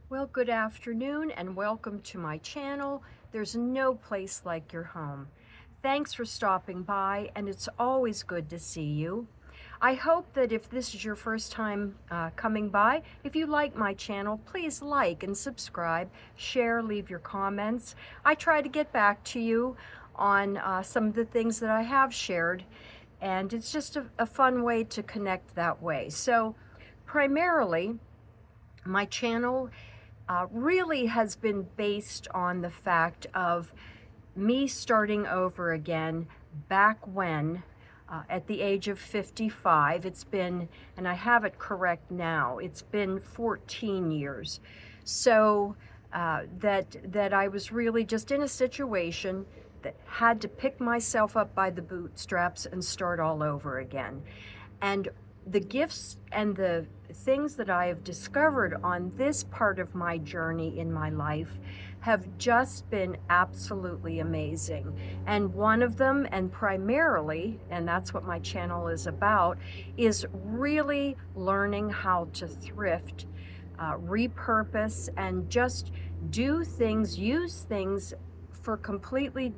Well, good afternoon and welcome to my channel. There's no place like your home. Thanks for stopping by, and it's always good to see you. I hope that if this is your first time coming by, if you like my channel, please like and subscribe, share, leave your comments. I try to get back to you on some of the things that I have shared, and it's just a fun way to connect that way. So primarily, my channel really has been based on the fact of me starting over again back when, at the age of 55. It's been, and I have it correct now, it's been 14 years. So that I was really just in a situation that had to pick myself up by the bootstraps and start all over again. And the gifts and the things that I have discovered on this part of my journey in my life have just been absolutely amazing. And one of them, and primarily, and that's what my channel is about, is really learning how to thrift, repurpose, and just do things, use things for completely,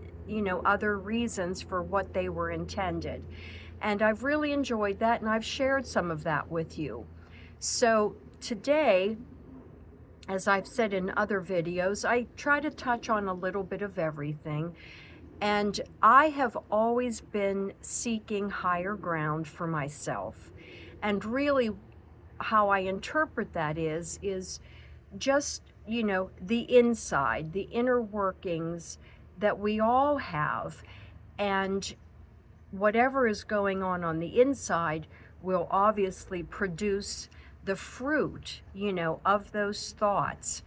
other reasons for what they were intended. And I've really enjoyed that, and I've shared some of that with you. So today, as I've said in other videos, I try to touch on a little bit of everything. And I have always been seeking higher ground for myself. And really, how I interpret that is just, the inside, the inner workings that we all have. And whatever is going on the inside will obviously produce the fruit, of those thoughts.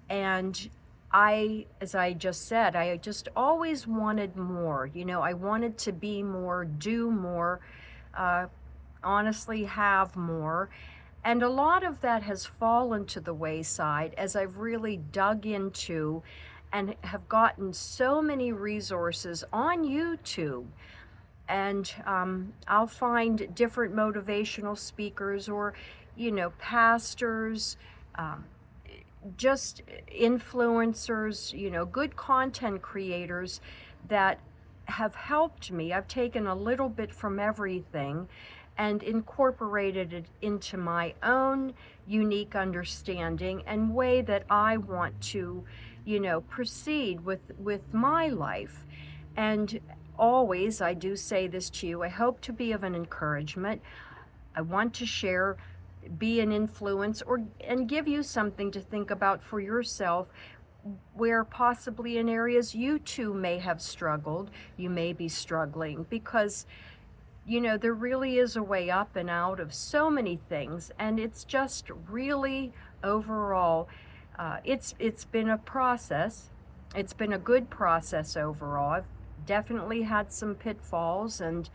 And as I just said, I just always wanted more. I wanted to be more, do more, honestly have more. And a lot of that has fallen to the wayside as I've really dug into and have gotten so many resources on YouTube. And I'll find different motivational speakers or, pastors, um, just influencers, good content creators that have helped me. I've taken a little bit from everything and incorporated it into my own unique understanding and way that I want to, proceed with my life. And always, I do say this to you, I hope to be of an encouragement. I want to share, be an influence, and give you something to think about for yourself, where possibly in areas you too may have struggled, you may be struggling, because there really is a way up and out of so many things, and it's just really overall, it's been a process. It's been a good process overall. I've definitely had some pitfalls, and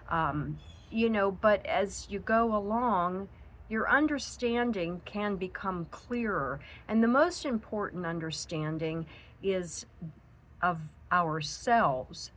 but as you go along, your understanding can become clearer, and the most important understanding is of ourselves,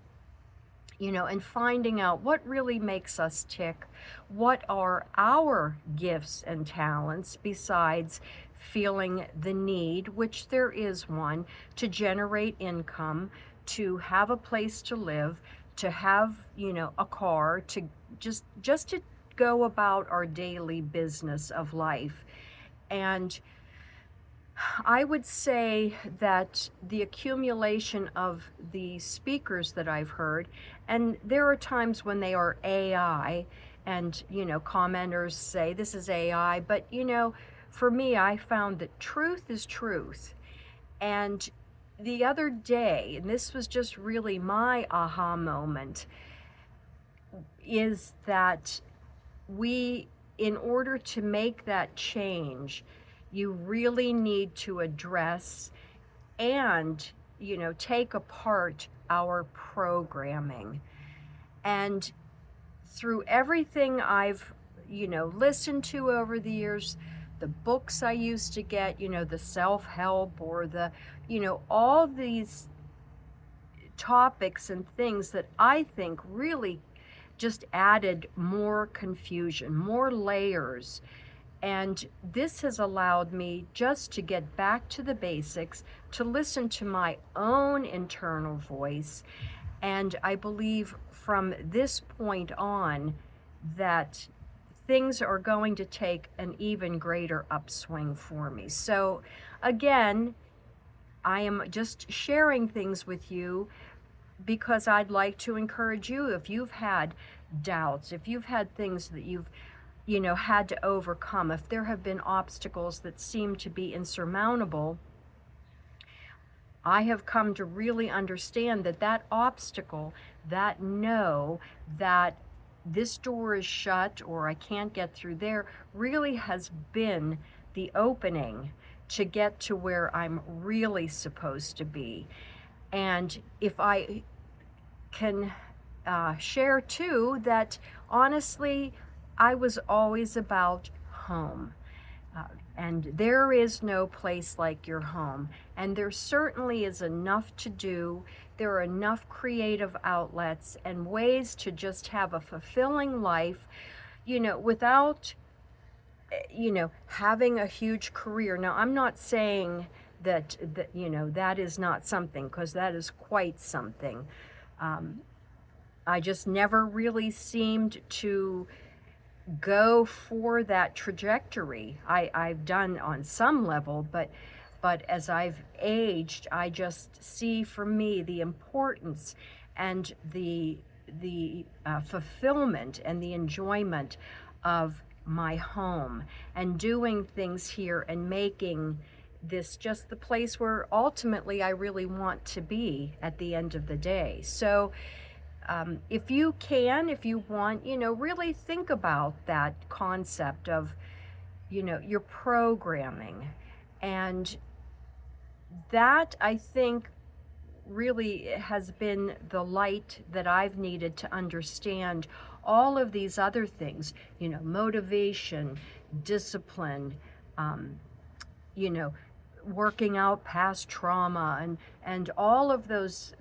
and finding out what really makes us tick, what are our gifts and talents besides feeling the need, which there is one, to generate income, to have a place to live, to have, a car, to just to go about our daily business of life. And I would say that the accumulation of the speakers that I've heard, and there are times when they are AI, and, commenters say this is AI, but, for me, I found that truth is truth. And the other day, and this was just really my aha moment, is that in order to make that change, you really need to address and, take apart our programming. And through everything I've, listened to over the years, the books I used to get, the self-help, or the, all these topics and things that I think really just added more confusion, more layers. And this has allowed me just to get back to the basics, to listen to my own internal voice. And I believe from this point on that things are going to take an even greater upswing for me. So again, I am just sharing things with you because I'd like to encourage you. If you've had doubts, if you've had things that you've had to overcome, if there have been obstacles that seem to be insurmountable, I have come to really understand that that obstacle, that no, that this door is shut or I can't get through there, really has been the opening to get to where I'm really supposed to be. And if I can share too, that honestly, I was always about home. And there is no place like your home. And there certainly is enough to do. There are enough creative outlets and ways to just have a fulfilling life, without, having a huge career. Now, I'm not saying that that is not something, because that is quite something. I just never really seemed to go for that trajectory. I've done on some level, but as I've aged, I just see for me the importance and the fulfillment and the enjoyment of my home and doing things here and making this just the place where ultimately I really want to be at the end of the day. So if you want, really think about that concept of, your programming. And that, I think, really has been the light that I've needed to understand all of these other things, motivation, discipline, working out past trauma, and all of those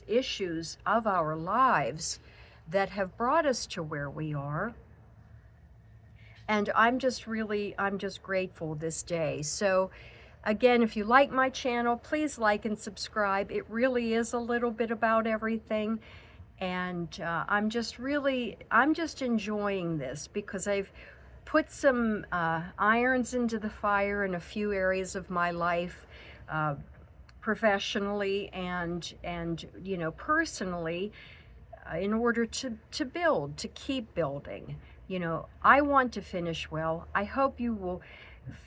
issues of our lives that have brought us to where we are. And I'm just grateful this day. So again, if you like my channel, please like and subscribe. It really is a little bit about everything. And I'm just enjoying this because I've put some irons into the fire in a few areas of my life, professionally and personally, in order to keep building. I want to finish well. I hope you will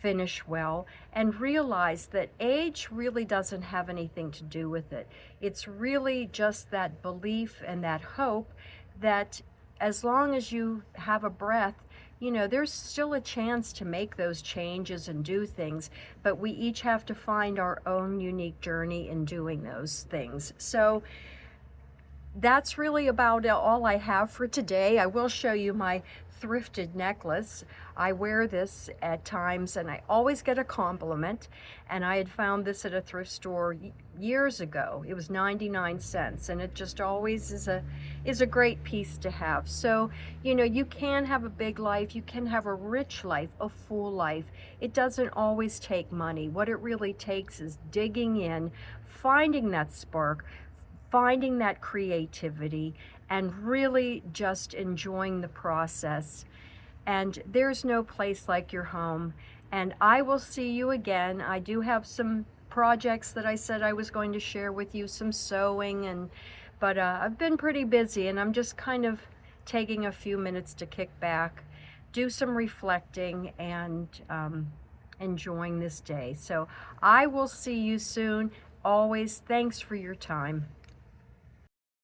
finish well and realize that age really doesn't have anything to do with it. It's really just that belief and that hope that as long as you have a breath, there's still a chance to make those changes and do things, but we each have to find our own unique journey in doing those things. So that's really about all I have for today. I will show you my thrifted necklace. I wear this at times and I always get a compliment, and I had found this at a thrift store years ago. It was 99 cents, and it just always is a great piece to have. So you can have a big life, you can have a rich life, a full life. It doesn't always take money. What it really takes is digging in, finding that spark, finding that creativity, and really just enjoying the process. And there's no place like your home. And I will see you again. I do have some projects that I said I was going to share with you, some sewing, but I've been pretty busy, and I'm just kind of taking a few minutes to kick back, do some reflecting, and enjoying this day. So I will see you soon. Always, thanks for your time.